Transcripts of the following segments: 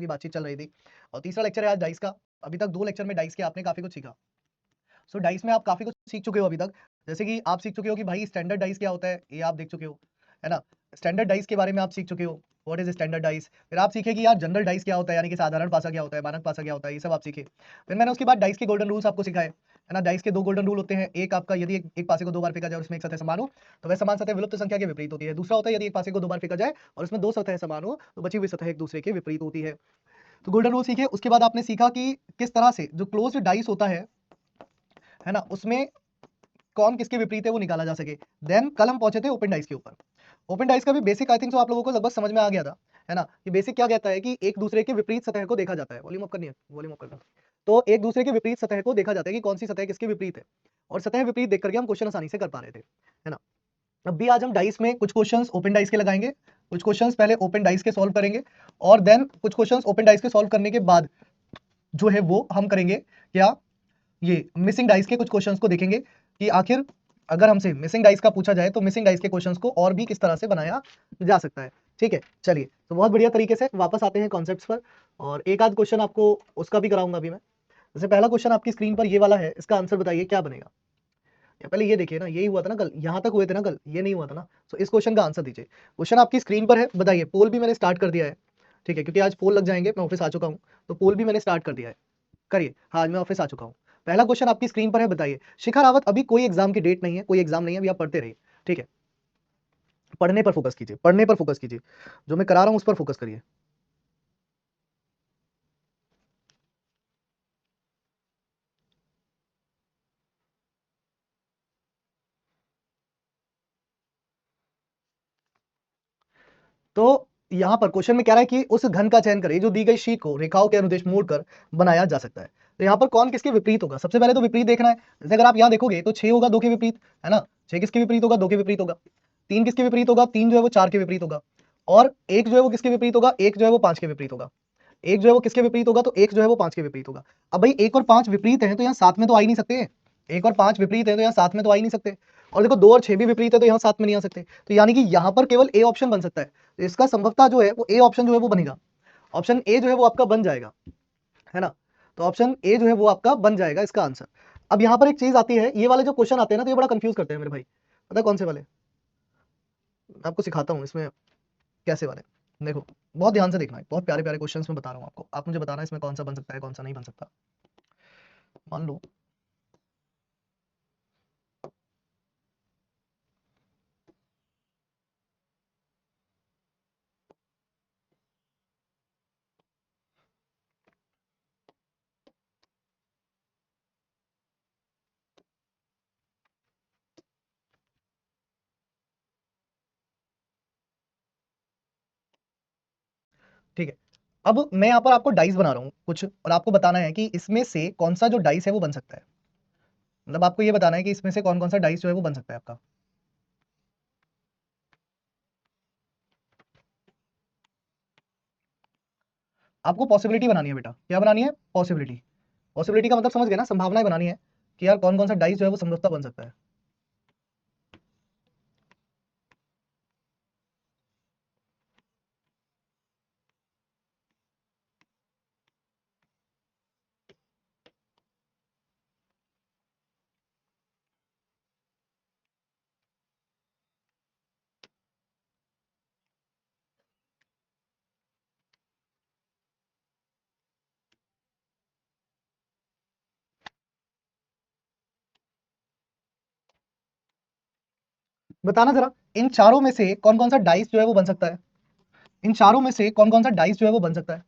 की बातचीत चल रही थी। और तीसरा लेक्चर है आज डाइस का। अभी तक 2 लेक्चर में डाइस के आपने काफी कुछ सीखा। सो डाइस में आप काफी कुछ सीख चुके हो अभी तक। जैसे कि आप सीख चुके हो कि भाई स्टैंडर्ड डाइस क्या होता है, ये आप देख चुके हो, है ना। स्टैंडर्ड डाइस के बारे में आप सीख चुके हो, व्हाट इज स्टैंडर्ड डाइस। फिर आप सीखे कि यार जनरल डाइस क्या होता है, यानी कि साधारण पासा क्या होता है, मानक पासा क्या होता है, ये सब आप सीखे। फिर मैंने उसके बाद डाइस के गोल्डन रूल्स आपको सिखाए, है ना। डाइस के 2 गोल्डन रूल होते हैं। एक आपका, यदि एक पासे को 2 बार फेंका जाए और उसमें एक सतह समान हो तो वह समान सतह विलुप्त संख्या के विपरीत होती है। दूसरा होता है यदि एक पासे को 2 बार फेंका जाए और उसमें 2 सतह समान हो तो बची हुई सतह एक दूसरे के विपरीत होती है। तो गोल्डन रूल सीखे। उसके बाद आपने सीखा कि किस तरह से जो क्लोज्ड डाइस होता है ना, उसमें कौन किसके विपरीत है वो निकाला जा सके। देन कल हम पहुंचे थे ओपन डाइस के ऊपर। ओपन डाइस का भी बेसिक आई थिंक सो आप लोगों को लगभग समझ में आ गया था, है ना। कि बेसिक क्या कहता है कि एक दूसरे के विपरीत सतह को देखा जाता है। वॉल्यूम अप करनी है, वॉल्यूम अप करना। तो एक दूसरे के विपरीत सतह को देखा जाता है कि कौन सी सतह किसके विपरीत है, और सतह विपरीत देख करके हम क्वेश्चन आसानी से कर पा रहे थे, है ना। अब भी आज हम डाइस में कुछ क्वेश्चंस ओपन डाइस के लगाएंगे, कुछ क्वेश्चंस पहले ओपन डाइस के सॉल्व करेंगे, और देन कुछ क्वेश्चंस ओपन डाइस के सॉल्व करने के बाद जो है वो हम करेंगे क्या, ये मिसिंग डाइस के कुछ क्वेश्चंस को देखेंगे कि आखिर अगर हमसे मिसिंग डाइस का पूछा जाए तो मिसिंग डाइस के क्वेश्चंस को और भी किस तरह से बनाया जा सकता है। ठीक है, चलिए तो बहुत बढ़िया तरीके से वापस आते हैं कॉन्सेप्ट्स पर, और एक आध क्वेश्चन आपको उसका भी कराऊंगा अभी मैं। जैसे पहला क्वेश्चन आपकी स्क्रीन पर ये वाला है, इसका आंसर बताइए क्या बनेगा। या पहले ये देखिए ना, यही हुआ था ना कल, यहां तक हुए थे ना कल, ये नहीं हुआ था ना। तो इस क्वेश्चन का आंसर दीजिए। क्वेश्चन आपकी स्क्रीन पर है, बताइए। पोल भी मैंने स्टार्ट कर दिया है, ठीक है, क्योंकि आज पोल लग जाएंगे, मैं ऑफिस आ चुका हूँ, तो पोल भी मैंने स्टार्ट कर दिया है। करिए, हाँ आज मैं ऑफिस आ चुका हूँ। पहला क्वेश्चन आपकी स्क्रीन पर है, बताइए। शिखा रावत, अभी कोई एग्जाम की डेट नहीं है, कोई एग्जाम नहीं है, अभी आप पढ़ते रहिए, ठीक है। पढ़ने पर फोकस कीजिए, पढ़ने पर फोकस कीजिए, जो मैं करा रहा हूं उस पर फोकस करिए। तो यहां पर क्वेश्चन में कह रहा है कि उस घन का चयन करें जो दी गई शीट को रेखाओं के अनुदेश मोड़कर बनाया जा सकता है। तो यहाँ पर कौन किसके विपरीत होगा, सबसे पहले तो विपरीत देखना है। जैसे अगर आप यहाँ देखोगे तो 6 होगा 2 के विपरीत, है ना। 6 किसके विपरीत होगा, 2 के विपरीत होगा। 3 किसके विपरीत होगा, 3 जो है वो 4 के विपरीत होगा। और एक जो है वो किसके विपरीत होगा, एक जो है वो 5 के विपरीत होगा। एक जो है वो किसके विपरीत होगा, तो एक जो है वो 5 के विपरीत होगा। अब भाई 1 और 5 विपरीत हैं तो यहाँ साथ में तो आ ही नहीं सकते। 1 और 5 विपरीत हैं तो यहाँ साथ में तो आ ही नहीं सकते। और देखो 2 और 6 भी विपरीत है तो यहाँ साथ में नहीं आ सकते। तो यानी कि यहाँ पर केवल ए ऑप्शन बन सकता है। तो इसका संभवतः जो है वो ए ऑप्शन जो है वो बनेगा। ऑप्शन ए जो है वो आपका बन जाएगा, है ना। तो ऑप्शन ए जो है वो आपका बन जाएगा इसका आंसर। अब यहाँ पर एक चीज आती है, ये वाले जो क्वेश्चन आते हैं ना तो ये बड़ा कंफ्यूज करते हैं मेरे भाई। पता है कौन से वाले, मैं आपको सिखाता हूँ इसमें कैसे वाले। देखो बहुत ध्यान से देखना है, बहुत प्यारे प्यारे क्वेश्चंस मैं बता रहा हूँ आपको, आप मुझे बताना है इसमें कौन सा बन सकता है कौन सा नहीं बन सकता। मान लो ठीक है। अब मैं यहाँ पर आपको डाइस बना रहा हूँ कुछ, और आपको बताना है कि इसमें से कौन सा जो डाइस है वो बन सकता है। मतलब आपको ये बताना है कि इसमें से कौन कौन सा डाइस जो है वो बन सकता है आपका। आपको पॉसिबिलिटी बनानी है बेटा, क्या बनानी है, पॉसिबिलिटी। पॉसिबिलिटी का मतलब समझ गए ना, संभावनाएं बनानी है कि यार कौन कौन सा डाइस जो है वो संभवतः बन सकता है। बताना जरा, इन चारों में से कौन कौन सा डाइस जो है वो बन सकता है। इन चारों में से कौन कौन सा डाइस जो है वो बन सकता है।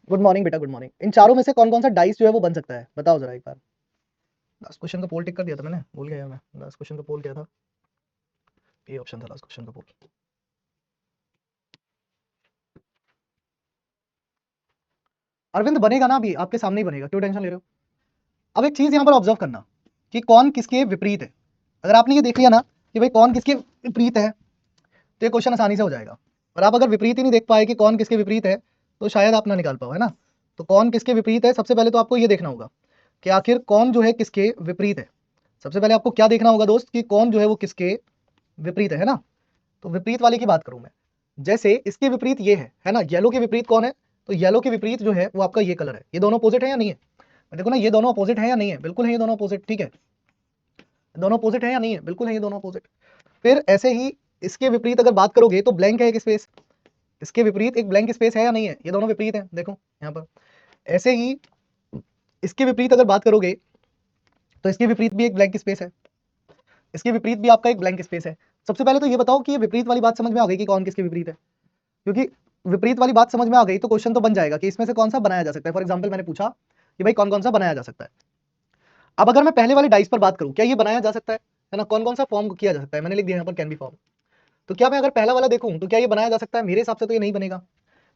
गुड मॉर्निंग बेटा, गुड मॉर्निंग। इन चारों में से कौन कौन सा डाइस जो है वो बन सकता है, बताओ जरा एक बार। लास्ट क्वेश्चन का पोल टिक कर दिया था मैंने, भूल गया मैं। लास्ट क्वेश्चन का पोल क्या था, ये ऑप्शन था लास्ट क्वेश्चन का पोल। अरविंद बनेगा ना, अभी आपके सामने ही बनेगा, क्यों टेंशन ले रहे हो। अब एक चीज यहाँ पर ऑब्जर्व करना कि कौन किसके विपरीत है। अगर आपने ये देख लिया ना कि भाई कौन किसके विपरीत है तो ये क्वेश्चन आसानी से हो जाएगा। और आप अगर विपरीत ही नहीं देख पाए कि कौन किसके विपरीत है तो शायद आप ना निकाल पाओ, है ना। तो कौन किसके विपरीत है, सबसे पहले तो आपको ये देखना होगा कि आखिर कौन जो है किसके विपरीत है। सबसे पहले आपको क्या देखना होगा दोस्त, कि कौन जो है वो किसके विपरीत है ना। तो विपरीत वाले की बात करूं मैं, जैसे इसके विपरीत ये है ना, येलो के विपरीत कौन है, तो येलो के विपरीत जो है वो आपका ये कलर है। ये दोनों अपोजिट है या नहीं है, देखो ना, ये दोनों अपोजिट है या नहीं है, बिल्कुल है ये दोनों अपोजिट, ठीक है, दोनों अपोजिट है या नहीं है, बिल्कुल है ये दोनों अपोजिट। फिर ऐसे ही इसके विपरीत अगर बात करोगे तो ब्लैंक है एक स्पेस, इसके विपरीत एक ब्लैंक स्पेस है या नहीं है, ये दोनों विपरीत है, देखो यहाँ पर। ऐसे ही इसके विपरीत अगर बात करोगे तो इसके विपरीत भी एक ब्लैंक स्पेस है, इसके विपरीत भी आपका एक ब्लैंक स्पेस है। सबसे पहले तो ये बताओ कि ये विपरीत वाली बात समझ में आ गई कि कौन किसके विपरीत है, क्योंकि विपरीत वाली बात समझ में आ गई तो क्वेश्चन तो बन जाएगा कि इसमें से कौन सा बनाया जा सकता है। फॉर एग्जाम्पल मैंने पूछा कि भाई कौन कौन सा बनाया जा सकता है। अब अगर मैं पहले वाले डाइस पर बात करूं, क्या ये बनाया जा सकता है ना, कौन कौन सा फॉर्म किया जा सकता है, मैंने लिख दिया यहाँ पर कैन बी फॉर्म। तो क्या मैं अगर पहला वाला देखूं तो क्या ये बनाया जा सकता है, मेरे हिसाब से तो ये नहीं बनेगा।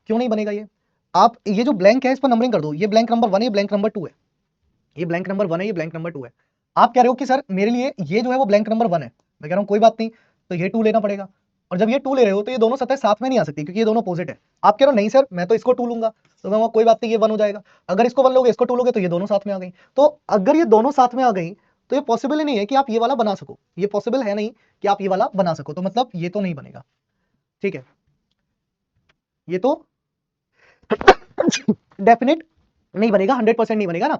क्यों नहीं बनेगा, ये आप ये जो ब्लैंक है इस पर नंबरिंग कर दो, ये ब्लैंक नंबर 1 है, ब्लैंक नंबर 2 है, ये ब्लैंक नंबर 1 है, ये ब्लैंक नंबर 2 है। आप कह रहे हो कि सर मेरे लिए ये जो है वो ब्लैंक नंबर 1 है, मैं कह रहा हूं कोई बात नहीं, तो ये 2 लेना पड़ेगा। और जब ये 2 ले रहे हो तो ये दोनों सतह साथ में नहीं आ सकती क्योंकि ये दोनों अपोजिट है। आप कह रहे हो नहीं सर मैं तो इसको 2 लूंगा, तो मैं कोई बात नहीं, ये 1 हो जाएगा। अगर इसको 1 लोगे, इसको 2 लोगे, तो ये दोनों साथ में आ गई। तो अगर ये दोनों साथ में आ गई तो ये पॉसिबल ही नहीं है कि आप ये वाला बना सको, ये पॉसिबल है नहीं कि आप ये वाला बना सको, तो मतलब ये तो नहीं बनेगा, ठीक है, ये तो डेफिनेट नहीं बनेगा, 100% नहीं बनेगा ना।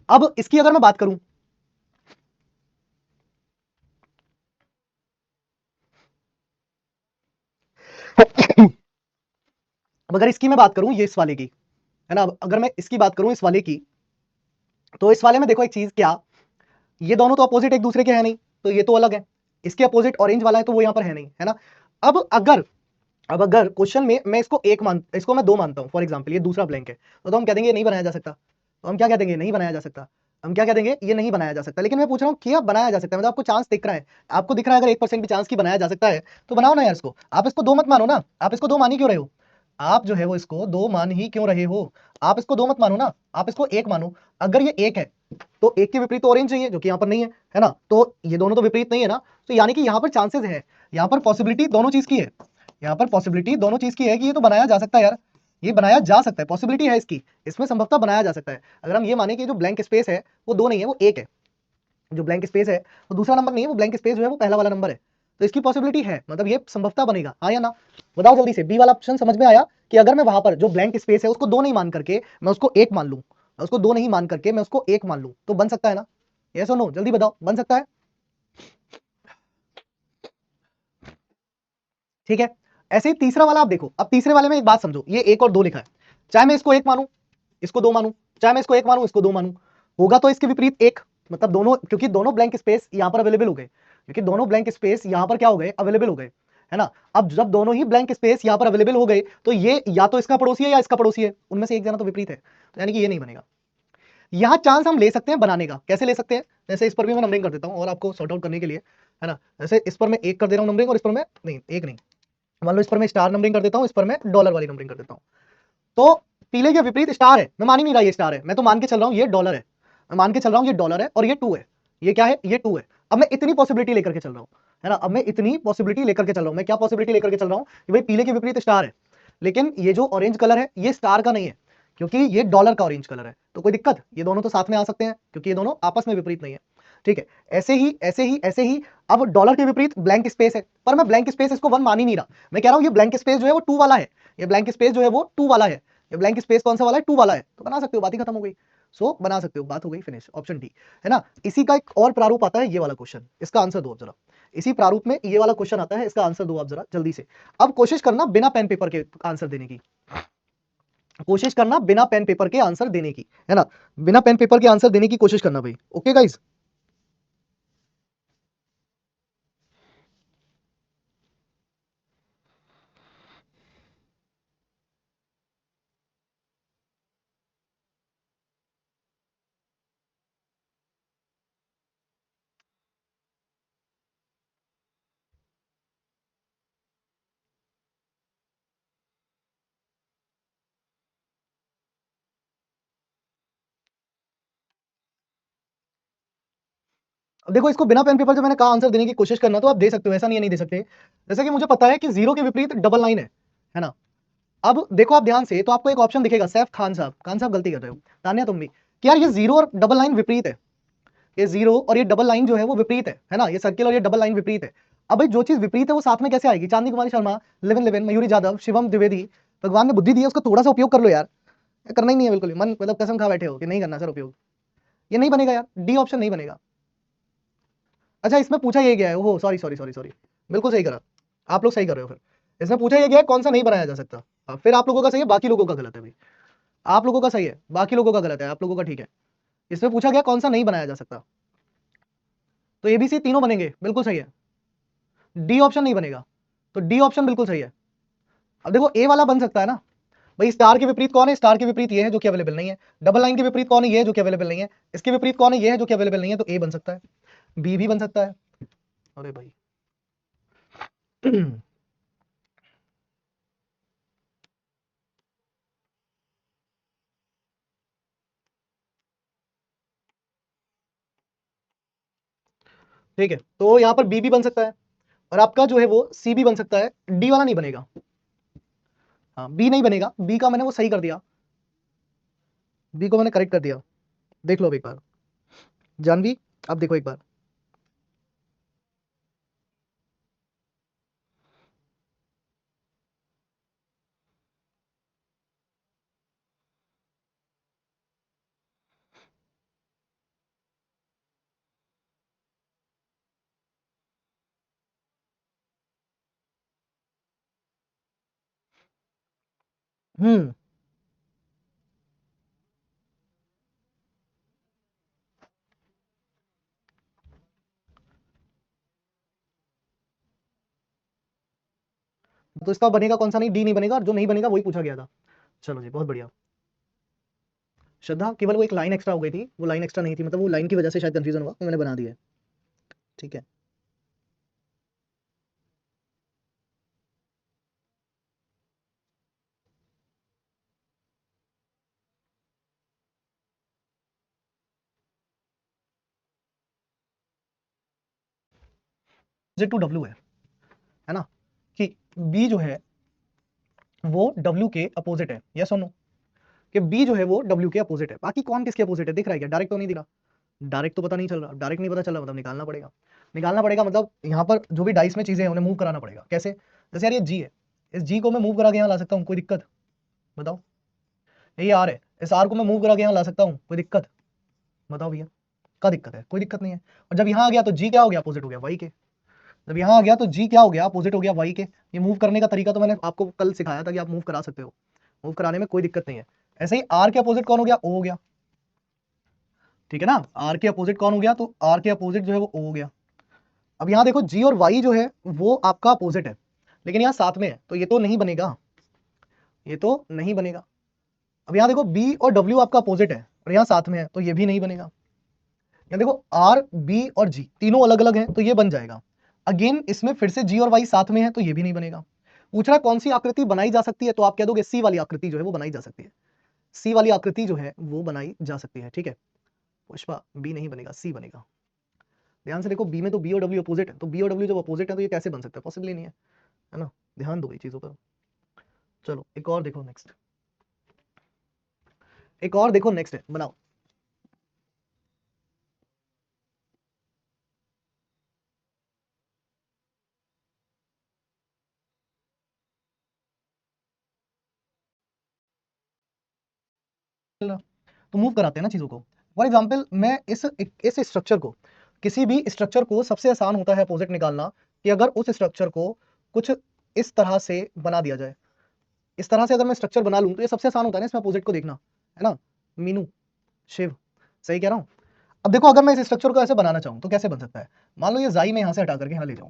अब इसकी अगर मैं बात करूं, अब अगर इसकी मैं बात करूं, ये इस वाले की है ना, अगर मैं इसकी बात करूं इस वाले की, तो इस वाले में देखो एक चीज क्या, ये दोनों तो अपोजिट एक दूसरे के हैं नहीं, तो ये तो अलग है, इसके अपोजिट ऑरेंज वाला है तो वो यहां पर है नहीं, है ना। अब अगर क्वेश्चन में मैं इसको मैं 2 मानता हूं, फॉर एग्जांपल ये दूसरा ब्लैंक है, तो हम कह देंगे ये नहीं बनाया जा सकता, तो हम क्या कह देंगे, नहीं बनाया जा सकता, हम क्या कह देंगे, ये नहीं बनाया जा सकता। लेकिन मैं पूछ रहा हूं कि अब बनाया जा सकता है, मतलब आपको चांस दिख रहा है, आपको दिख रहा है अगर 1% भी चांस की बनाया जा सकता है तो बनाओ ना यार इसको। आप इसको 2 मत मानो ना, आप इसको 2 मान ही क्यों रहे हो, आप जो है वो इसको 2 मान ही क्यों रहे हो, आप इसको 2 मत मानो ना, आप इसको 1 मानो। अगर ये 1 है तो 1 के विपरीत तो ऑरेंज चाहिए जो कि यहाँ पर नहीं है ना, तो ये दोनों तो विपरीत नहीं है ना, तो यानी कि यहाँ पर चांसेस है, यहाँ पर पॉसिबिलिटी दोनों चीज की है, यहाँ पर पॉसिबिलिटी दोनों चीज की है कि ये तो बनाया जा सकता है यार, ये बनाया जा सकता है, पॉसिबिलिटी है इसकी, इसमें संभवतः बनाया जा सकता है। अगर हम ये माने कि जो ब्लैंक स्पेस है वो 2 नहीं है, वो 1 है, जो ब्लैंक स्पेस है वो दूसरा नंबर नहीं है, वो ब्लैंक स्पेस जो है वो पहला वाला नंबर है, तो इसकी पॉसिबिलिटी है, मतलब ये संभवतः बनेगा, हाँ या ना। बताओ जल्दी से, बी वाला ऑप्शन समझ में आया कि अगर मैं वहां पर जो ब्लैंक स्पेस है उसको 2 नहीं मान करके मैं उसको 1 मान लूं, उसको 2 नहीं मान करके मैं उसको 1 मान लूं, तो बन सकता है ना, यस और नो, जल्दी बताओ, बन सकता है, ठीक है। ऐसे ही तीसरा वाला आप देखो, अब तीसरे वाले में एक बात समझो, ये 1 और 2 लिखा है, चाहे मैं इसको 1 मानूं, इसको 2 मानूं, चाहे मैं इसको 1 मानूं, इसको 2 मानूं, होगा तो इसके विपरीत 1, मतलब दोनों, क्योंकि दोनों ब्लैंक स्पेस यहां पर अवेलेबल हो गए, क्योंकि दोनों ब्लैंक स्पेस यहां पर क्या हो गए, अवेलेबल हो गए, है ना। अब जब दोनों ही ब्लैंक स्पेस यहां पर अवेलेबल हो गए तो ये या तो इसका पड़ोसी है या इसका पड़ोसी है, उनमें से एक जना तो विपरीत है, तो यानी कि ये नहीं बनेगा। यहां चांस हम ले सकते हैं बनाने का, कैसे ले सकते हैं, जैसे इस पर भी मैं नंबरिंग कर देता हूं और आपको सॉर्ट आउट करने के लिए, है ना। जैसे इस पर मैं 1 कर दे रहा हूं नंबरिंग, और इस पर मैं नहीं, 1 नहीं, मान लो इस पर मैं स्टार नंबरिंग कर देता हूं, इस पर मैं डॉलर वाली नंबरिंग कर देता हूं। तो पीले के विपरीत स्टार है, मैं मान ही नहीं रहा ये स्टार है, मैं तो मान के चल रहा हूं ये डॉलर है, मैं मान के चल रहा हूं ये डॉलर है और ये 2 है, ये क्या है, ये 2 है। अब मैं इतनी पॉसिबिलिटी लेकर के चल रहा हूं, है ना, अब मैं इतनी पॉसिबिलिटी लेकर के चल रहा हूं, मैं क्या पॉसिबिलिटी लेकर के चल रहा हूं कि भाई पीले के विपरीत स्टार है, लेकिन ये जो ऑरेंज कलर है ये स्टार का नहीं है, क्योंकि ये डॉलर का ऑरेंज कलर है, तो कोई दिक्कत, ये दोनों तो साथ में आ सकते हैं क्योंकि ये दोनों आपस में विपरीत नहीं है, ठीक है। ऐसे ही ऐसे ही ऐसे ही अब डॉलर के विपरीत ब्लैंक स्पेस है, पर मैं ब्लैंक स्पेस इसको 1 मान ही नहीं रहा, मैं कह रहा हूं ये ब्लैंक स्पेस जो है वो 2 वाला है, ये ब्लैंक स्पेस जो है वो 2 वाला है, ये ब्लैंक स्पेस कौन सा वाला है, 2 वाला है, तो बना सकते हो, बात ही खत्म हो गई। सो बना सकते हो, बात हो गई फिनिश, ऑप्शन डी, है ना। इसी का एक और प्रारूप आता है, ये वाला क्वेश्चन, इसका आंसर दो आप जरा, इसी प्रारूप में ये वाला क्वेश्चन आता है, इसका आंसर दो आप जरा जल्दी से। अब कोशिश करना बिना पेन पेपर के आंसर देने की, कोशिश करना बिना पेन पेपर के आंसर देने की, है ना, बिना पेन पेपर के आंसर देने की कोशिश करना भाई, ओके गाइस। अब देखो इसको बिना पेन पेपर से मैंने कहा आंसर देने की कोशिश करना, तो आप दे सकते हो, ऐसा नहीं है नहीं दे सकते। जैसे कि मुझे पता है कि 0 के विपरीत डबल लाइन है ना। अब देखो आप ध्यान से, तो आपको एक ऑप्शन दिखेगा, सैफ खान साहब, खान साहब गलती कर रहे हो, तानिया तुम भी, कि यार ये 0 और डबल लाइन विपरीत है, ये 0 और ये डबल लाइन जो है वो विपरीत है ना, ये सर्किल और ये डबल लाइन विपरीत है। अब भाई जो चीज विपरीत है वो साथ में कैसे आएगी? चांदनी कुमारी शर्मा, लिविन लिविन, मयूरी जादव, शिवम द्विवेदी, भगवान ने बुद्धि दी है, उसका थोड़ा सा उपयोग कर लो यार। करना ही नहीं है बिल्कुल भी, मन मतलब कसम खा बैठे हो कि नहीं करना सर उपयोग, ये नहीं बनेगा यार, डी ऑप्शन नहीं बनेगा। अच्छा इसमें पूछा ये गया है, ओहो सॉरी सॉरी सॉरी सॉरी, बिल्कुल सही करा, आप लोग सही कर रहे हो। फिर इसमें पूछा ये गया है कौन सा नहीं बनाया जा सकता। फिर आप लोगों का सही है, बाकी लोगों का गलत है भाई। आप लोगों का सही है, बाकी लोगों का गलत है, आप लोगों का ठीक है। इसमें पूछा गया कौन सा नहीं बनाया जा सकता, तो एबीसी तीनों बनेंगे, बिल्कुल सही है। डी ऑप्शन नहीं बनेगा, तो डी ऑप्शन बिल्कुल सही है। अब देखो ए वाला बन सकता है ना भाई, स्टार के विपरीत कौन है? स्टार के विपरीत ये है जो कि अवेलेबल नहीं है। डबल लाइन के विपरीत कौन है? ये है जो कि अवेलेबल नहीं है। इसके विपरीत कौन है? ये है जो कि अवेलेबल नहीं है, तो ए बन सकता है, बी भी बन सकता है। अरे भाई ठीक है, तो यहां पर बी भी बन सकता है, और आपका जो है वो सी भी बन सकता है, डी वाला नहीं बनेगा। हाँ बी नहीं बनेगा, बी का मैंने वो सही कर दिया, बी को मैंने करेक्ट कर दिया। देख लो अब एक बार जानवी, अब देखो एक बार। हम्म, तो इसका बनेगा कौन सा? नहीं, डी नहीं बनेगा, और जो नहीं बनेगा वही पूछा गया था। चलो जी, बहुत बढ़िया। श्रद्धा, केवल वो एक लाइन एक्स्ट्रा हो गई थी, वो लाइन एक्स्ट्रा नहीं थी, मतलब वो लाइन की वजह से शायद कंफ्यूजन हुआ, तो मैंने बना दिया है। ठीक है, टू डब्ल्यू है ना, कि बी जो है वो डब्ल्यू के अपोजिट है, यस और नो? कि बी जो है वो डब्ल्यू के अपोजिट है। बाकी कौन किसके अपोजिट है दिख रहा है क्या? डायरेक्ट तो नहीं दिख रहा, डायरेक्ट तो पता नहीं चल रहा। डायरेक्ट नहीं पता चल रहा मतलब निकालना पड़ेगा, निकालना पड़ेगा, मतलब यहाँ पर जो भी डाइस में चीजें हैं उन्हें मूव कराना पड़ेगा। कैसे? जैसे यार ये जी है, इस जी को मैं मूव करा के यहाँ ला सकता हूँ, कोई दिक्कत? बताओ। ये आर है, इस आर को मैं मूव करा के यहाँ ला सकता हूँ, कोई दिक्कत? बताओ भैया, क्या दिक्कत है? कोई दिक्कत नहीं है। और जब यहाँ आ गया तो जी क्या हो गया? अपोजिट हो गया वाई के। जब यहाँ आ गया तो जी क्या हो गया? अपोजिट हो गया वाई के। ये मूव करने का तरीका तो मैंने आपको कल सिखाया था कि आप मूव करा सकते हो, मूव कराने में कोई दिक्कत नहीं है। ऐसे ही आर के अपोजिट कौन हो गया? ओ हो गया, ठीक है ना। आर के अपोजिट कौन हो गया? तो आर के अपोजिट जो है वो ओ हो गया। अब यहाँ देखो जी और वाई जो है वो आपका अपोजिट है, लेकिन यहाँ साथ में है, तो ये तो नहीं बनेगा, ये तो नहीं बनेगा। अब यहाँ देखो बी और डब्ल्यू आपका अपोजिट है और यहाँ साथ में है, तो ये भी नहीं बनेगा। यहाँ देखो आर बी और जी तीनों अलग अलग हैं, तो ये बन जाएगा। अगेन इसमें फिर से जी और वाई साथ में है, तो ये भी नहीं बनेगा। पूछ रहा कौन सी आकृति बनाई जा सकती है, तो आप कह दोगे सी वाली आकृति जो है वो बनाई जा सकती है, सी वाली आकृति जो है वो बनाई जा सकती है। ठीक है पुष्पा, बी नहीं बनेगा, सी बनेगा। ध्यान से देखो, बी में तो बी और डब्ल्यू अपोजिट है, तो बी और डब्ल्यू जब अपोजिट है तो ये कैसे बन सकता है? पॉसिबल ही नहीं है ना। ध्यान दो ये चीजों पर। चलो एक और देखो नेक्स्ट, एक और देखो नेक्स्ट है, बनाओ। तो मूव कराते हैं ना चीजों को। फॉर एग्जाम्पल मैं इस स्ट्रक्चर को, किसी भी स्ट्रक्चर को सबसे आसान होता है अपोजिट निकालना, कि अगर उस स्ट्रक्चर को कुछ इस तरह से बना दिया जाए, इस तरह से अगर मैं स्ट्रक्चर बना लूं तो ये सबसे आसान होता है ना इसमें अपोजिट को देखना, है ना। मीनू, शिव, सही कह रहा हूं। अब देखो अगर मैं इस स्ट्रक्चर को ऐसे बनाना चाहूं तो कैसे बन सकता है? मान लो ये जाई में यहां से हटा करके यहां ले जाऊं,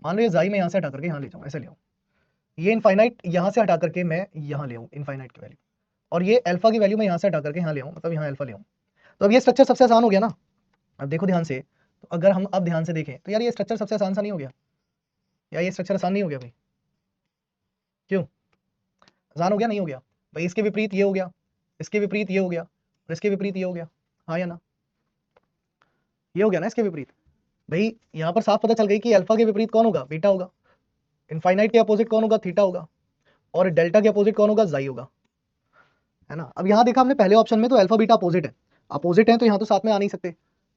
मान लो ये जाई में यहां से हटा करके यहां ले जाऊं, ऐसे ले आऊं। ये इनफाइनाइट यहां से हटा करके मैं यहां ले आऊं इनफाइनाइट की वैल्यू, और ये अल्फा की वैल्यू मैं यहां से हटा करके यहां ले आऊं, मतलब यहां अल्फा ले आऊं। तो अब ये स्ट्रक्चर सबसे आसान हो गया ना। अब देखो ध्यान से, तो अगर हम अब ध्यान से देखें तो यार ये स्ट्रक्चर सबसे आसान सा नहीं हो गया? या ये स्ट्रक्चर आसान नहीं हो गया भाई? क्यों आसान हो गया? नहीं हो गया भाई? इसके विपरीत ये हो गया, इसके विपरीत ये हो गया, और इसके विपरीत ये हो गया, हाँ या ना? ये हो गया ना इसके विपरीत। भाई यहाँ पर साफ पता चल गई कि अल्फा के विपरीत कौन होगा? बीटा होगा। इनफाइनाइट के अपोजिट कौन होगा? थीटा होगा। और डेल्टा के अपोजिट कौन होगा? जाई होगा, है ना। अब यहाँ देखा हमने पहले ऑप्शन में तो अल्फा बीटा अपोजिट है, अपोजिट है तो यहाँ तो साथ में आ नहीं सकते,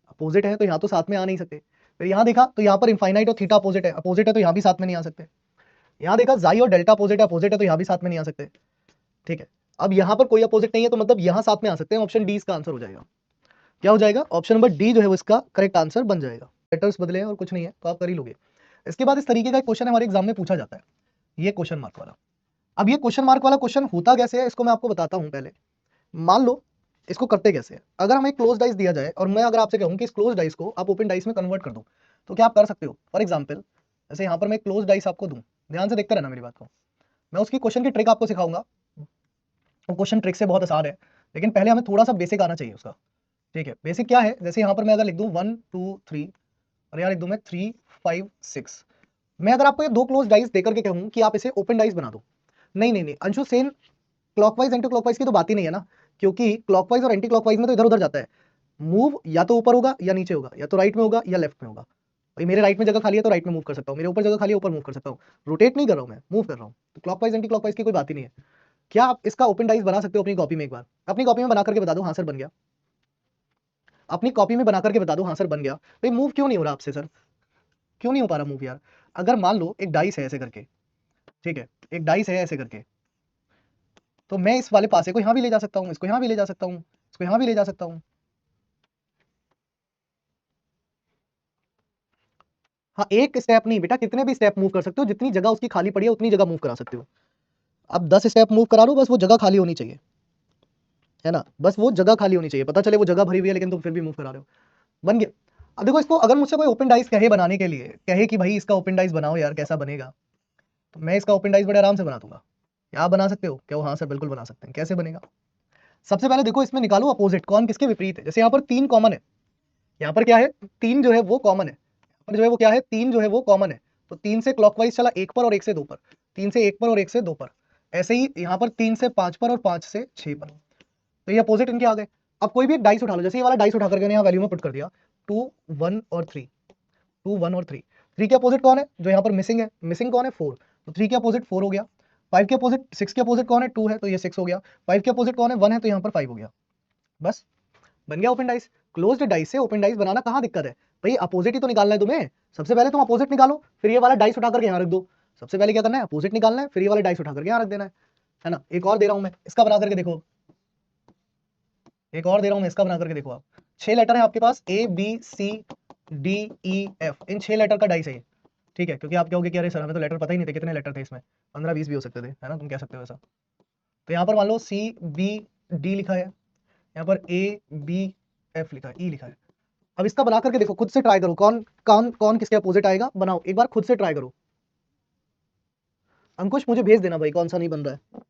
अपोजिट है तो यहाँ तो साथ में आ नहीं सकते। फिर यहाँ देखा तो यहाँ पर इनफाइनाइट और थीटा अपोजिट है तो यहाँ भी साथ में नहीं आ सकते। यहाँ देखा जाई और डेल्टा अपोजिट है तो यहाँ भी साथ में नहीं आ सकते। ठीक है, अब यहाँ पर कोई अपोजिट नहीं है तो मतलब यहाँ साथ में आ सकते हैं। ऑप्शन डी इसका आंसर हो जाएगा। क्या हो जाएगा? ऑप्शन नंबर डी जो है वो इसका करेक्ट आंसर बन जाएगा। लेटर्स बदले हैं और कुछ नहीं है तो आप कर ही लोगे। इसके बाद इस तरीके का एक क्वेश्चन हमारे एग्जाम में पूछा जाता है, ये क्वेश्चन मार्क वाला। अब ये क्वेश्चन मार्क वाला क्वेश्चन होता कैसे है इसको मैं आपको बताता हूं। पहले मान लो इसको करते कैसे है। अगर हमें क्लोज डाइस दिया जाए और मैं अगर आपसे कहूं कि इस क्लोज डाइस को आप ओपन डाइस में कन्वर्ट कर दो तो क्या आप कर सकते हो? फॉर एग्जाम्पल जैसे यहाँ पर मैं क्लोज डाइस आपको दूं, ध्यान से देखते रहना मेरी बात को, मैं उसकी क्वेश्चन की ट्रिक आपको सिखाऊंगा। क्वेश्चन ट्रिक से बहुत आसान है लेकिन पहले हमें थोड़ा सा बेसिक आना चाहिए उसका। ठीक है, बेसिक क्या है? जैसे यहाँ पर मैं अगर लिख दूं 1 2 3 और यहाँ लिख दूं मैं 3 5 6, मैं अगर आपको ये दो क्लोज डाइस देकर के कहूं कि आप इसे ओपन डाइस बना दो, नहीं Anshu same clockwise anti clockwise की तो बात ही नहीं है ना, क्योंकि क्लॉकवाइज और एंटी क्लॉकवाइज में तो इधर उधर जाता है। मूव या तो ऊपर होगा या नीचे होगा, या तो राइट में होगा या लेफ्ट में होगा। भाई मेरे राइट में जगह खाली है तो राइट में मूव कर सकता हूँ, मेरे ऊपर जगह खाली है ऊपर मूव कर सकता हूँ। रोटेट नहीं कर रहा हूँ मैं, मूव कर रहा हूँ। तो क्लॉकवाइज एंटी क्लॉकवाइज की कोई बात ही नहीं है। क्या आप इसका ओपन डाइस बना सकते हो अपनी कॉपी में? एक बार अपनी कॉपी में बना करके बता दो हाँ सर बन गया। अपनी कॉपी में बना करके बता दो हाँ सर बन गया। भाई मूव क्यों नहीं हो रहा आपसे सर? क्यों नहीं हो पा रहा मूव यार? अगर मान लो एक डाइस है ऐसे करके, ठीक है, एक डाइस है ऐसे करके, तो मैं इस वाले पासे को यहाँ भी ले जा सकता हूँ, इसको यहाँ भी ले जा सकता हूँ, इसको यहाँ भी ले जा सकता हूँ। हाँ एक स्टेप नहीं बेटा, कितने भी स्टेप मूव कर सकते हो, जितनी जगह उसकी खाली पड़ी है उतनी जगह मूव करा सकते हो। अब 10 स्टेप मूव करा लो, बस वो जगह खाली होनी चाहिए, है ना, बस वो जगह खाली होनी चाहिए। पता चले वो जगह भरी हुई है लेकिन तुम फिर भी मूव करा रहे हो, बन गया। अब देखो इसको अगर मुझसे कोई ओपन डाइस कहे बनाने के लिए, कहे कि भाई इसका ओपन डाइस बनाओ यार कैसा बनेगा, तो मैं इसका ओपन डाइस बड़े आराम से बना दूंगा। क्या आप बना सकते हो? क्या? हाँ सर बिल्कुल बना सकते हैं। कैसे बनेगा? सबसे पहले देखो इसमें निकालो अपोजिट, कौन किसके विपरीत है। जैसे यहाँ पर 3 कॉमन है, यहाँ पर क्या है 3 जो है वो कॉमन है, यहाँ पर जो है वो क्या है 3 जो है वो कॉमन है। तो 3 से क्लॉकवाइज चला 1 पर और 1 से 2 पर, 3 से 1 पर और 1 से 2 पर, ऐसे ही यहाँ पर 3 से 5 पर और 5 से 6 पर। तो ये अपोजिट इनके आ गए। अब कोई भी एक डाइस उठा लो, जैसे ये वाला डाइस उठा करके यहाँ वैल्यू में पुट कर दिया 2 1 और 3, 2 1 और 3। 3 के अपोजिट कौन है जो यहाँ पर मिसिंग है? मिसिंग कौन है? 4। तो 3 के अपोजिट 4 हो गया। 5 के अपोजिट 6 के अपोजिट कौन है? 2 है तो ये 6 हो गया। 5 के अपोजिट कौन है? 1 है तो यहाँ पर 5 हो गया। बस बन गया ओपन डाइस। क्लोज्ड डाइस से ओपन डाइस बनाना कहाँ दिक्कत है? भाई अपोजिट ही तो निकालना है तुम्हें। सबसे पहले तुम अपोजिट निकालो, फिर ये वाला डाइस उठा करके यहाँ रख दो। सबसे पहले क्या करना है? अपोजिट निकालना है, फिर ये वाला डाइस उठा करके यहाँ रख देना है ना। एक और दे रहा हूं मैं, इसका बना करके देखो। एक और दे रहा हूं मैं, इसका बना करके देखो। आप 6 लेटर है आपके पास, A B C D E F, इन 6 लेटर का डाइस है ये। ठीक है, क्योंकि आप कहोगे कि अरे सर हमें तो लेटर पता ही नहीं थे, कितने लेटर थे इसमें, 15-20 भी हो सकते थे, है ना, तुम कह सकते हो ऐसा। तो यहाँ पर मान लो सी बी डी लिखा है, यहाँ पर ए बी एफ लिखा है, ई लिखा है। अब इसका बना करके देखो, खुद से ट्राई करो, कौन कौन कौन किसके अपोजिट आएगा, बनाओ एक बार खुद से ट्राई करो। अंकुश मुझे भेज देना भाई कौन सा नहीं बन रहा है।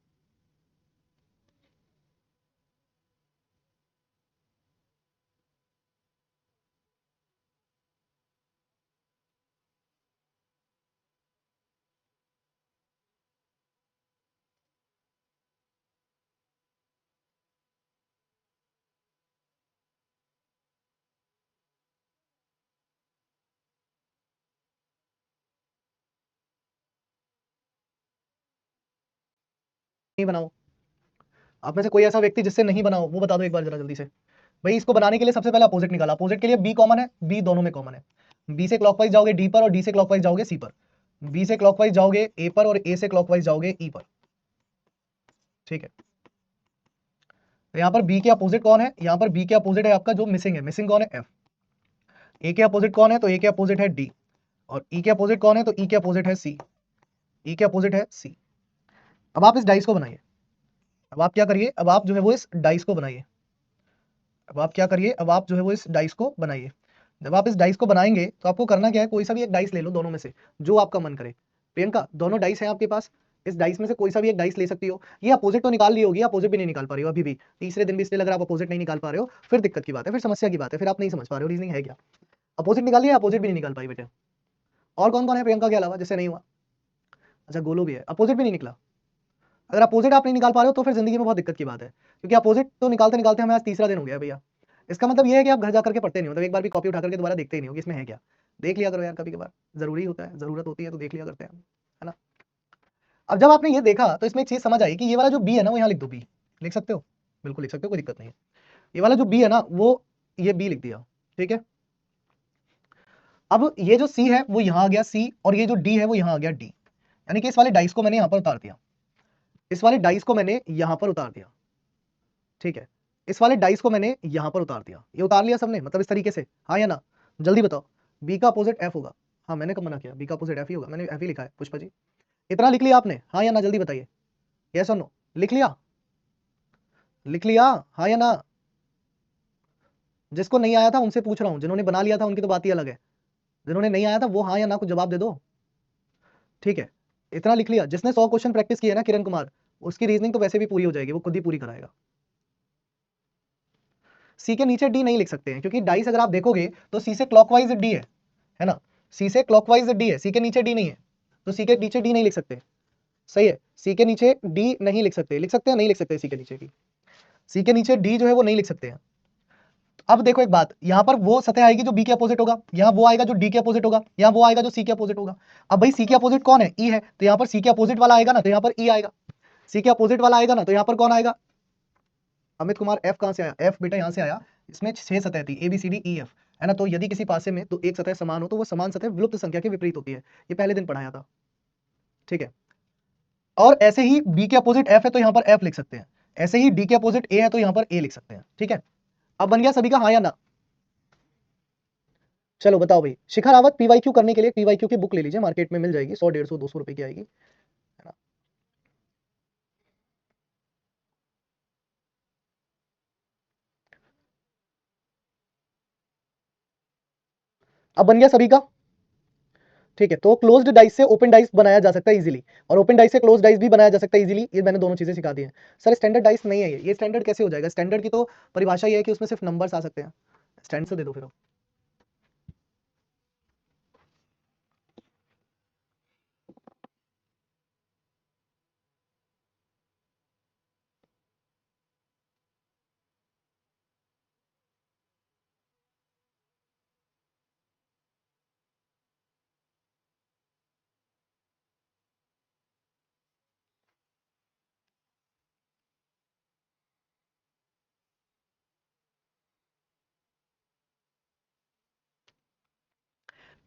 नहीं बनाओ, आप में से कोई ऐसा व्यक्ति जिससे नहीं बनाओ वो बता दो एक बार जरा जल्दी से। भाई इसको बनाने के लिए सबसे पहले अपोजिट निकाला। अपोजिट के लिए बी कॉमन है, बी दोनों में कॉमन है। बी से क्लॉकवाइज जाओगे डी पर और डी से क्लॉकवाइज जाओगे सी पर। बी से क्लॉकवाइज जाओगे ए पर और ए से क्लॉकवाइज जाओगे ई पर। ठीक है, तो यहाँ पर बी के अपोजिट कौन है? यहाँ पर बी के अपोजिट है आपका जो मिसिंग है, मिसिंग कौन है? एफ। ए के अपोजिट कौन है? तो ए के अपोजिट है डी। और ई के अपोजिट कौन है? तो ई के अपोजिट है सी। ई के अपोजिट है सी। अब आप इस डाइस को बनाइए। अब आप क्या करिए, अब आप जो है वो इस डाइस को बनाइए। अब आप क्या करिए, अब आप जो है वो इस डाइस को बनाइए। जब आप इस डाइस को बनाएंगे तो आपको करना क्या है, कोई सा भी एक डाइस ले लो दोनों में से जो आपका मन करे। प्रियंका दोनों डाइस हैं आपके पास, इस डाइस में से कोई सा भी एक डाइस ले सकती हो। ये अपोजिट तो निकाल ली होगी, अपोजिट भी नहीं निकाल पा रही हो अभी भी, तीसरे दिन भी इसलिए अगर आप अपोजिट नहीं निकाल पा रहे हो फिर दिक्कत की बात है, फिर समस्या की बात है, फिर आप नहीं समझ पा रहे हो रीजनिंग है क्या। अपोजिट निकाल लिया, अपोजिट भी नहीं निकाल पाई बेटे। और कौन कौन है प्रियंका के अलावा जिससे नहीं हुआ? अच्छा गोलू भी है, अपोजिट भी नहीं निकला। अगर अपोजिट आप नहीं निकाल पा रहे हो तो फिर जिंदगी में बहुत दिक्कत की बात है, क्योंकि अपोजिट तो निकालते निकालते हमें आज तीसरा दिन हो गया है भैया। इसका मतलब ये है कि आप घर जाकर के पढ़ते नहीं हो, मतलब एक बार भी कॉपी उठा करके दोबारा देखते ही नहीं हो कि इसमें है क्या। देख लिया करो यार कभी कभार, जरूरी होता है, जरूरत होती है तो देख लिया करते हैं, है ना। अब जब आपने ये देखा तो इसमें एक चीज समझ आई कि ये वाला जो बी है ना वो यहाँ लिख दो, बी लिख सकते हो, बिल्कुल लिख सकते हो, कोई दिक्कत नहीं है। ये वाला जो बी है ना वो ये बी लिख दिया, ठीक है। अब ये जो C है वो यहां आ गया C, और ये जो D है वो यहां आ गया D, यानी कि इस वाले डाइस को मैंने यहां पर उतार दिया, इस वाले डाइस को मैंने यहां पर उतार दिया, ठीक है, इस वाले डाइस को मैंने यहां पर उतार दिया, ये उतार लिया सबने, मतलब इस तरीके से, हाँ या ना, जल्दी बताओ। B का अपोजिट F होगा, हाँ मैंने कब मना किया, B का अपोजिट F ही होगा, मैंने F ही लिखा है पुष्पा जी, इतना लिख लिया आपने, हाँ या ना, जल्दी बताइए, यस और नो, लिख लिया, लिख लिया, हाँ या ना। जिसको नहीं आया था उनसे पूछ रहा हूं, जिन्होंने बना लिया था उनकी तो बात ही अलग है, जिन्होंने नहीं आया था वो हाँ या ना कुछ जवाब दे दो, ठीक है, इतना लिख लिया। जिसने 100 क्वेश्चन प्रैक्टिस किया ना किरण कुमार, उसकी रीजनिंग तो वैसे भी पूरी हो जाएगी, वो खुद ही पूरी कराएगा। सी के नीचे डी नहीं लिख सकते हैं, क्योंकि डाइस अगर आप देखोगे तो सी से क्लॉकवाइज डी है ना, सी से क्लॉकवाइज डी है, सी के नीचे डी नहीं है, तो सी के नीचे डी नहीं लिख सकते, सही है, सी के नीचे डी नहीं लिख सकते, लिख सकते हैं, नहीं लिख सकते, सी के नीचे डी, सी के नीचे डी जो है वो नहीं लिख सकते हैं। अब देखो एक बात, यहां पर वो सतह आएगी जो बी के अपोजिट होगा, यहां वो आएगा जो डी के अपोजिट होगा, यहां वो आएगा जो सी के अपोजिट होगा। अब भाई सी के अपोजिट कौन है, ई है, तो यहां पर सी के अपोजिट वाला आएगा ना, तो यहां पर ई आएगा, सी के अपोजिट वाला आएगा ना, तो यहां पर कौन आएगा, अमित कुमार, एफ कहां से आया, एफ बेटा यहां से आया, इसमें 6 सतह थी, A B C D E F, है ना, तो यदि किसी पासे में तो एक सतह समान हो तो वो समान सतह विलुप्त संख्या के विपरीत होती है, ये पहले दिन पढ़ाया था, ठीक है। और ऐसे ही बी के अपोजिट एफ है तो यहां पर एफ लिख सकते हैं, ऐसे ही डी के अपोजिट ए है तो यहां पर ए लिख सकते हैं, ठीक है। अब बन गया सभी का हाँ या ना। चलो बताओ भाई, शिखा रावत पीवाईक्यू करने के लिए पीवाईक्यू की बुक ले लीजिए, मार्केट में मिल जाएगी, 100 150 200 रुपए की आएगी, है ना। अब बन गया सभी का, ठीक है। तो क्लोज्ड डाइस से ओपन डाइस बनाया जा सकता है इजीली, और ओपन डाइस से क्लोज्ड डाइस भी बनाया जा सकता है इजीली, ये मैंने दोनों चीजें सिखा दी हैं। सर स्टैंडर्ड डाइस नहीं है ये स्टैंडर्ड कैसे हो जाएगा, स्टैंडर्ड की तो परिभाषा ये है कि उसमें सिर्फ नंबर्स आ सकते हैं, स्टैंड से दे दो फिर।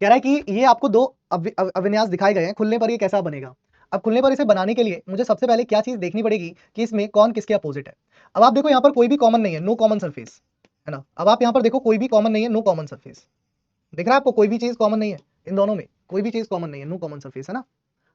कह रहा है कि ये आपको दो अविन्यास दिखाए गए हैं, खुलने पर ये कैसा बनेगा। अब खुलने पर इसे बनाने के लिए मुझे सबसे पहले क्या चीज देखनी पड़ेगी कि इसमें कौन किसके अपोजिट है। अब आप देखो यहाँ पर कोई भी कॉमन नहीं है, नो कॉमन सरफेस, है ना। अब आप यहाँ पर देखो कोई भी कॉमन नहीं है, नो कॉमन सरफेस, दिख रहा है आपको, कोई भी चीज कॉमन नहीं है, इन दोनों में कोई भी चीज कॉमन नहीं है, नो कॉमन सरफेस, है ना,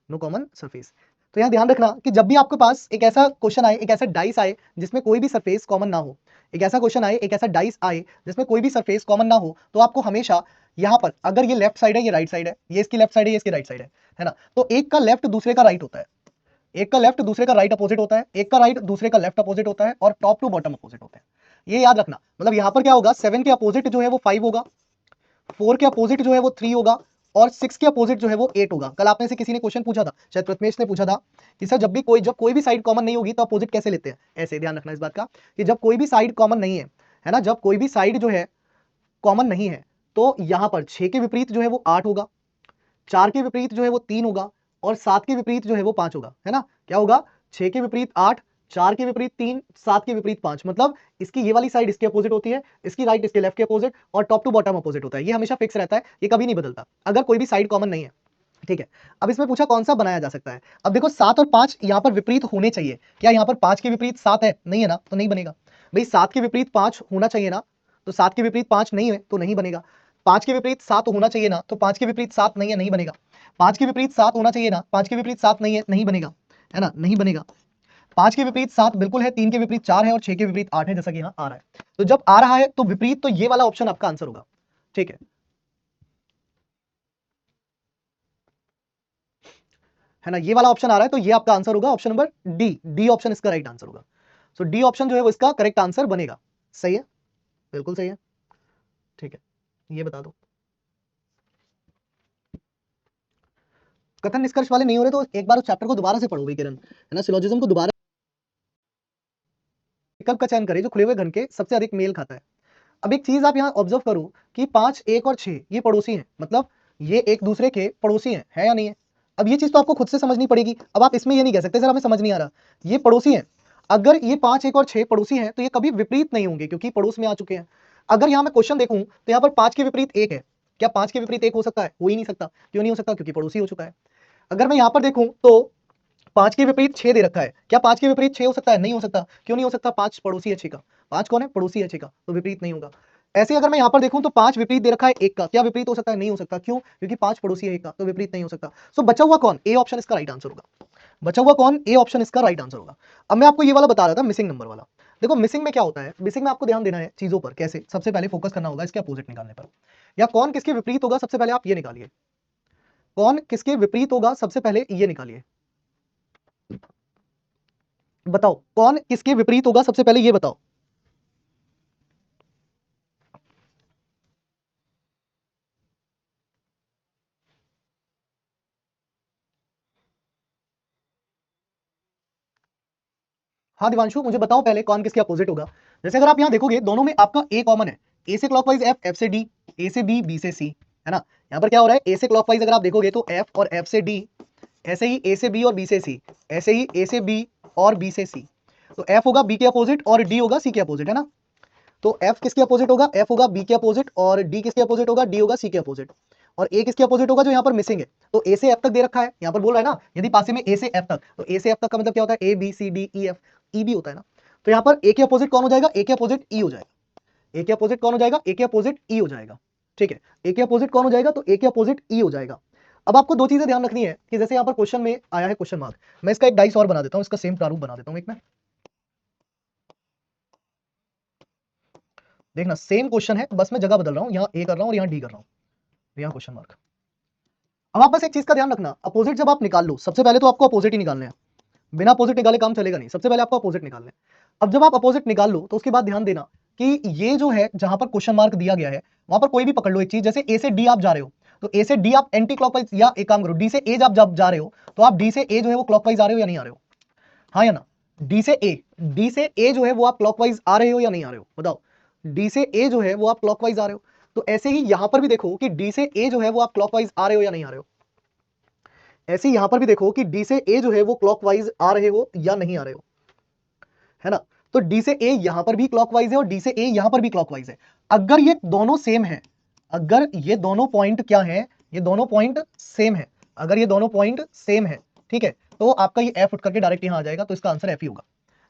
नो कॉमन सरफेस। तो यहाँ ध्यान रखना कि जब भी आपके पास एक ऐसा क्वेश्चन आए, एक ऐसा डाइस आए जिसमें कोई भी सरफेस कॉमन ना हो, एक ऐसा क्वेश्चन आए, एक ऐसा डाइस आए जिसमें कोई भी सरफेस कॉमन ना हो, तो आपको हमेशा यहाँ पर, अगर ये लेफ्ट साइड है, ये राइट साइड है, ये इसकी लेफ्ट साइड है, ये इसकी राइट साइड है ना, तो एक का लेफ्ट दूसरे का राइट होता है, एक का लेफ्ट दूसरे का राइट अपोजिट होता है, एक का राइट दूसरे का लेफ्ट अपोजिट होता है, और टॉप टू बॉटम अपोजिट होता है। ये याद रखना, मतलब यहाँ पर क्या होगा, 7 के अपोजिट जो है वो 5 होगा, 4 के अपोजिट जो है वो 3 होगा, और 6 के अपोजिट जो है वो 8 होगा। कल आप में से किसी ने क्वेश्चन पूछा था, शायद प्रथमेश ने पूछा था कि सर जब कोई भी साइड कॉमन नहीं होगी तो अपोजिट कैसे लेते हैं। ऐसे ध्यान रखना इस बात का कि जब कोई भी साइड कॉमन नहीं है ना, जब कोई भी साइड जो है कॉमन नहीं है, तो यहां पर 6 के विपरीत जो है वो 8 होगा, 4 के विपरीत जो है वो 3 होगा, और 7 के विपरीत जो है वो 5 होगा, है ना। क्या होगा, 6 के विपरीत 8, 4 के विपरीत 3, 7 के विपरीत 5, मतलब इसकी ये वाली साइड इसके अपोजिट होती है, इसकी राइट इसके लेफ्ट के अपोजिट, और टॉप टू बॉटम अपोजिट होता है। ये हमेशा फिक्स रहता है, ये कभी नहीं बदलता, अगर कोई भी साइड कॉमन नहीं है, ठीक है। अब इसमें पूछा कौन सा बनाया जा सकता है। अब देखो 7 और 5 यहाँ पर विपरीत होने चाहिए, क्या यहाँ पर 5 के विपरीत 7 है, नहीं है ना, तो नहीं बनेगा। भाई 7 के विपरीत 5 होना चाहिए ना, तो 7 के विपरीत 5 नहीं है तो नहीं बनेगा। 5 के विपरीत 7 होना चाहिए ना, तो 5 के विपरीत 7 नहीं है, नहीं बनेगा। 5 के विपरीत 7 होना चाहिए ना, 5 के विपरीत 7 नहीं है, नहीं बनेगा, है ना, नहीं बनेगा। 5 के विपरीत 7 बिल्कुल है, 3 के विपरीत 4 है, और 6 के विपरीत 8 है, जैसा कि यहाँ आ रहा है। तो जब आ रहा है तो विपरीत, तो ये वाला ऑप्शन आपका आंसर होगा, ठीक है ना, ये वाला ऑप्शन आ रहा है, तो ये आपका आंसर होगा option number D, D option इसका राइट आंसर होगा। सो डी ऑप्शन जो है वो इसका करेक्ट आंसर बनेगा। सही है, बिल्कुल सही है, ठीक है, ये बता दो। कथन निष्कर्ष वाले नहीं हो रहे तो एक बार उस चैप्टर को दोबारा से पढ़ो भाई किरण, है ना, सिलोजिज्म को दोबारा, विकल्प का चयन करें जो खुले हुए घन के सबसे अधिक मेल खाता है। अब एक चीज आप यहाँ ऑब्जर्व करो कि 5, 1 और 6 ये पड़ोसी हैं, मतलब ये एक दूसरे के पड़ोसी हैं, है या नहीं है। अब ये चीज तो आपको खुद से समझनी पड़ेगी, अब आप इसमें ये नहीं कह सकते सर हमें समझ नहीं आ रहा, ये पड़ोसी हैं। अगर ये 5, 1 और 6 पड़ोसी हैं तो ये कभी विपरीत नहीं होंगे, क्योंकि पड़ोस में आ चुके हैं। अगर यहाँ मैं क्वेश्चन देखूं तो यहाँ पर 5 के विपरीत 1 है, क्या 5 के विपरीत 1 हो सकता है? हो ही नहीं सकता। क्यों नहीं हो सकता? क्योंकि पड़ोसी हो चुका है। अगर मैं यहां पर देखूं तो 5 के विपरीत 6 दे रखा है, क्या 5 के विपरीत 6 हो सकता है? नहीं हो सकता। क्यों नहीं हो सकता? 5 पड़ोसी है 6 का। 5 कौन है? पड़ोसी है 6 का, तो विपरीत नहीं होगा। ऐसे अगर मैं यहां पर देखूं तो 5 विपरीत दे रखा है 1 का, क्या विपरीत हो सकता है? नहीं हो सकता। क्यों? क्योंकि 5 पड़ोसी है 1 का, तो विपरीत नहीं हो सकता। सो बचा हुआ कौन? ए ऑप्शन इसका राइट आंसर होगा। बचा हुआ कौन? ए ऑप्शन इसका राइट आंसर होगा। अब मैं आपको ये वाला बता रहा था, मिसिंग नंबर वाला। देखो मिसिंग में क्या होता है, मिसिंग में आपको ध्यान देना है चीजों पर। कैसे? सबसे पहले फोकस करना होगा इसके अपोजिट निकालने पर, या कौन किसके विपरीत होगा सबसे पहले आप ये निकालिए। कौन किसके विपरीत होगा सबसे पहले ये निकालिए। बताओ कौन किसके विपरीत होगा सबसे पहले ये बताओ। हाँ दिवांशु, मुझे बताओ पहले कौन किसके अपोजिट होगा। जैसे अगर आप यहां देखोगे दोनों में आपका ए कॉमन है, ए से क्लॉकवाइज एफ, एफ से डी, ए से बी, बी से सी, है ना। यहां पर क्या हो रहा है, ए से क्लॉकवाइज अगर आप देखोगे तो एफ और एफ से डी, ऐसे ही ए से बी और बी से सी, ऐसे ही ए से बी और बी से सी। तो एफ होगा बी के अपोजिट और डी होगा सी के अपोजिट, है ना। तो एफ किसके अपोजिट होगा? एफ होगा बी के अपोजिट, और डी किसके अपोजिट होगा? डी होगा सी के अपोजिट। और ए किसके अपोजिट होगा? जो यहाँ पर मिसिंग है। तो ए से एफ तक दे रखा है, यहाँ पर बोल रहा है ना, यदि पासे में ए से एफ तक, तो ए से एफ तक का मतलब क्या होता है? A B C D E F, E भी होता है ना। तो यहाँ पर ए के अपोजिट कौन हो जाएगा? ए के अपोजिट ई हो जाएगा। ए के अपोजिट कौन हो जाएगा? ए के अपोजिट ई हो जाएगा। ठीक है, ए के अपोजिट कौन हो जाएगा? तो ए के अपोजिट ई हो जाएगा। अब आपको दो चीजें ध्यान रखनी है कि जैसे यहाँ पर क्वेश्चन में आया है क्वेश्चन मार्क, मैं इसका एक डाइस और बना देता हूँ, इसका सेम प्रारूप बना देता हूँ एक मैं। देखना सेम क्वेश्चन है, बस मैं जगह बदल रहा हूँ, यहाँ ए कर रहा हूँ और यहाँ डी कर रहा हूँ, यहाँ क्वेश्चन मार्क। अब आप बस एक चीज का ध्यान रखना, अपोजिट जब आप निकाल लो, सबसे पहले तो आपको अपोजिट ही निकालने हैं। बिना अपोजिट निकाले काम चलेगा नहीं, सबसे पहले आपको अपोजिट निकालने हैं। अब जब आप अपोजिट निकाल लो तो उसके बाद ध्यान देना कि ये जो है जहां पर क्वेश्चन मार्क दिया गया है वहां पर कोई भी पकड़ लो एक चीज। जैसे ए से डी आप जा रहे हो, तो ए से डी आप एंटी क्लॉकवाइज, या एक काम करो, डी से ए जब जा रहे हो तो आप डी से ए जो है वो क्लॉकवाइज आ रहे हो या नहीं आ रहे हो? हाँ या ना? डी से ए, डी से ए जो है वो आप क्लॉकवाइज आ रहे हो या नहीं आ रहे हो? बताओ। डी से ए जो है वो आप क्लॉकवाइज आ रहे हो। तो ऐसे ही यहां पर भी देखो कि डी से ए जो है वो आप क्लॉकवाइज आ रहे हो या नहीं आ रहे हो। ऐसे ही यहां पर भी देखो कि डी से ए जो है वो क्लॉकवाइज आ रहे हो या नहीं आ रहे हो, है ना। तो डी से ए यहां पर भी क्लॉकवाइज है और डी से ए यहां पर भी क्लॉकवाइज है। अगर ये दोनों सेम है, अगर ये दोनों पॉइंट क्या है, ये दोनों पॉइंट सेम है, अगर ये दोनों पॉइंट सेम है, ठीक है, तो आपका ये एफ उठ करके डायरेक्ट यहां आ जाएगा, तो इसका आंसर एफ ही होगा।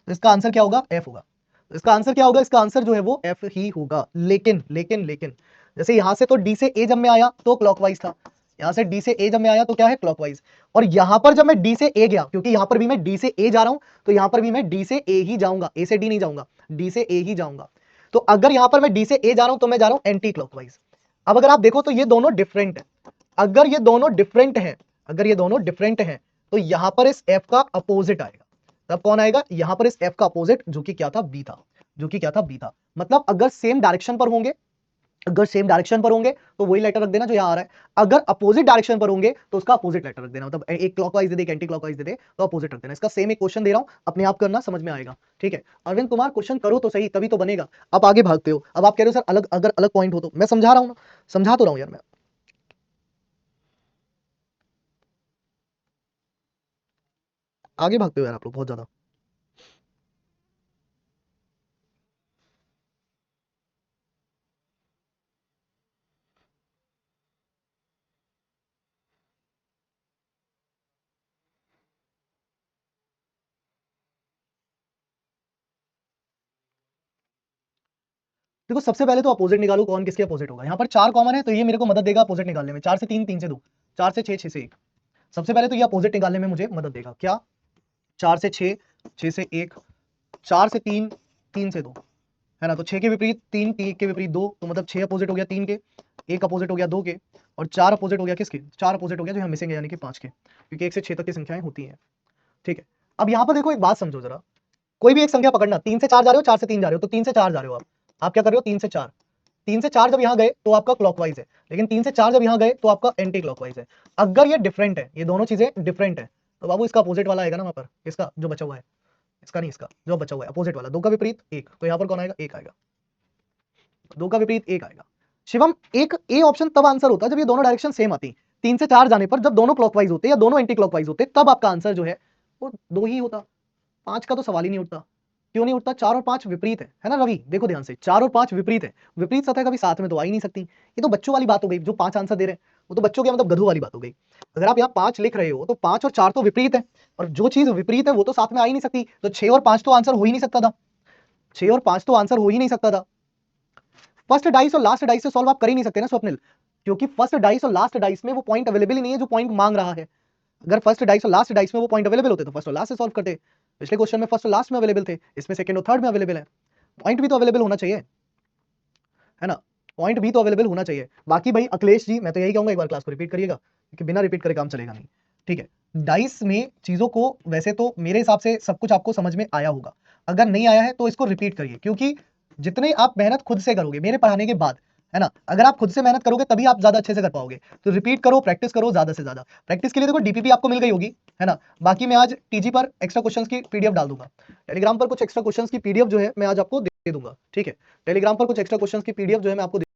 तो इसका आंसर क्या होगा? एफ होगा। तो इसका आंसर क्या होगा? इसका आंसर जो है वो एफ ही होगा। लेकिन लेकिन लेकिन जैसे यहां से तो डी से ए जब मैं आया तो क्लॉकवाइज था, यहां से डी से ए जब मैं आया तो क्या है? क्लॉकवाइज। और यहां पर जब मैं डी से ए गया, क्योंकि यहां पर भी मैं डी से ए जा रहा हूं, तो यहां पर भी मैं डी से ए ही जाऊंगा, ए से डी नहीं जाऊंगा, डी से ए ही जाऊंगा। तो अगर यहां पर मैं डी से ए जा रहा हूं तो मैं जा रहा हूं एंटी क्लॉकवाइज। अब अगर आप देखो तो ये दोनों डिफरेंट है, अगर ये दोनों डिफरेंट हैं, अगर ये दोनों डिफरेंट हैं तो यहां पर इस एफ का अपोजिट आएगा। तब कौन आएगा? यहां पर इस एफ का अपोजिट, जो कि क्या था? बी था, जो कि क्या था? बी था। मतलब अगर सेम डायरेक्शन पर होंगे, अगर सेम डायरेक्शन पर होंगे तो वही लेटर रख देना जो यहां आ रहा है, अगर अपोजिट डायरेक्शन पर होंगे तो उसका अपोजिट लेटर रख देना। मतलब एक क्लॉकवाइज दे दे, एक एंटी क्लॉकवाइज दे दे, तो अपोजिट रख देना। इसका सेम एक क्वेश्चन दे रहा हूं, अपने आप करना, समझ में आएगा। ठीक है अरविंद कुमार, क्वेश्चन करो तो सही, तभी तो बनेगा। आप आगे भागते हो, अब आप कह रहे हो सर अलग, अगर अलग पॉइंट हो तो मैं समझा रहा हूं ना, समझा तो रहा हूं यार मैं। आगे भागते हो यार आप लोग बहुत ज्यादा। देखो सबसे पहले तो अपोजिट निकालो, कौन किसके अपोजिट होगा। यहाँ पर 4 कॉमन है तो ये मेरे को मदद देगा अपोजिट निकालने में। 4 से 3, 3 से 2, 4 से 6, 6 से 1। सबसे पहले तो ये अपोजिट निकालने में मुझे मदद देगा। क्या? 4 से 6, 6 से 1, 4 से 3, 3 से 2, है ना। तो 6 के विपरीत 3, 3 के विपरीत 2, तो मतलब 6 अपोजिट हो गया 3 के, 1 अपोजिट हो गया 2 के, और 4 अपोजिट हो गया किसके? 4 अपोजिट हो गया जो यहाँ मिसिंग है, यानी कि 5 के, क्योंकि 1 से 6 तक की संख्याएं होती हैं। ठीक है, अब यहाँ पर देखो एक बात समझो जरा, कोई भी एक संख्या पकड़ना, 3 से 4 जा रहे हो, 4 से 3 जा रहे हो, तो 3 से 4 जा रहे हो आप क्या कर रहे हो? 3 से 4, 3 से 4 जब यहाँ गए तो आपका क्लॉकवाइज है, लेकिन 3 से 4 जब यहाँ गए तो आपका एंटी क्लॉकवाइज है। अगर ये डिफरेंट है, ये दोनों चीजें डिफरेंट है, तो बाबू इसका अपोजिट वाला आएगा ना वहां पर, इसका जो बचा हुआ है, इसका नहीं, इसका जो बचा हुआ है अपोजिट वाला। 2 का विपरीत 1, तो यहाँ पर कौन आएगा? 1 आएगा। 2 का विपरीत 1 आएगा। शिवम, एक ए ऑप्शन तब आंसर होता है जब ये दोनों डायरेक्शन सेम आती। 3 से 4 जाने पर जब दोनों क्लॉकवाइज होते या दोनों एंटी क्लॉकवाइज होते, तब आपका आंसर जो है वो 2 ही होता। 5 का तो सवाल ही नहीं उठता। क्यों नहीं उठता? 4 और 5 विपरीत है ना रवि? देखो ध्यान से, 4 और 5 विपरीत है। विपरीत सतह कभी साथ में तो आ ही नहीं सकती। ये तो बच्चों वाली बात हो गई, जो 5 आंसर दे रहे हैं वो तो बच्चों के मतलब गधों वाली बात हो गई। अगर आप यहाँ 5 लिख रहे हो तो 5 और 4 तो विपरीत है, और जो चीज विपरीत है वो तो साथ में आ ही नहीं सकती। तो 6 और 5 तो आंसर हो ही नहीं सकता था। 6 और 5 तो आंसर हो ही नहीं सकता था। फर्स्ट डाइस और लास्ट डाइस से सॉल्व आप कर ही नहीं सकते ना स्वप्निल, क्योंकि फर्स्ट डाइस और लास्ट डाइस में वो पॉइंट अवेलेबल ही नहीं है जो पॉइंट मांग रहा है। अगर फर्स्ट डाइस और लास्ट डाइस में वो पॉइंट अवेलेबल होते तो फर्स्ट और लास्ट से सॉल्व करते। पिछले क्वेश्चन में फर्स्ट और लास्ट में अवेलेबल थे, इसमें सेकंड और थर्ड में अवेलेबल है। पॉइंट भी तो अवेलेबल होना चाहिए, है ना? पॉइंट भी तो अवेलेबल होना चाहिए। बाकी भाई अखिलेश जी, मैं तो यही कहूंगा एक बार क्लास को रिपीट करिएगा, क्योंकि बिना रिपीट करे काम चलेगा नहीं। ठीक है, डाइस में चीजों को वैसे तो मेरे हिसाब से सब कुछ आपको समझ में आया होगा। अगर नहीं आया है तो इसको रिपीट करिए, क्योंकि जितने आप मेहनत खुद से करोगे मेरे पढ़ाने के बाद, है ना, अगर आप खुद से मेहनत करोगे तभी आप ज्यादा अच्छे से कर पाओगे। तो रिपीट करो, प्रैक्टिस करो ज्यादा से ज्यादा। प्रैक्टिस के लिए देखो डीपीपी आपको मिल गई होगी, है ना। बाकी मैं आज टीजी पर एक्स्ट्रा क्वेश्चंस की पीडीएफ डाल दूंगा। टेलीग्राम पर कुछ एक्स्ट्रा क्वेश्चंस की पीडीएफ जो है मैं आज आपको दे दूंगा। ठीक है, टेलीग्राम पर कुछ एक्स्ट्रा क्वेश्चंस की पीडीएफ जो है मैं आपको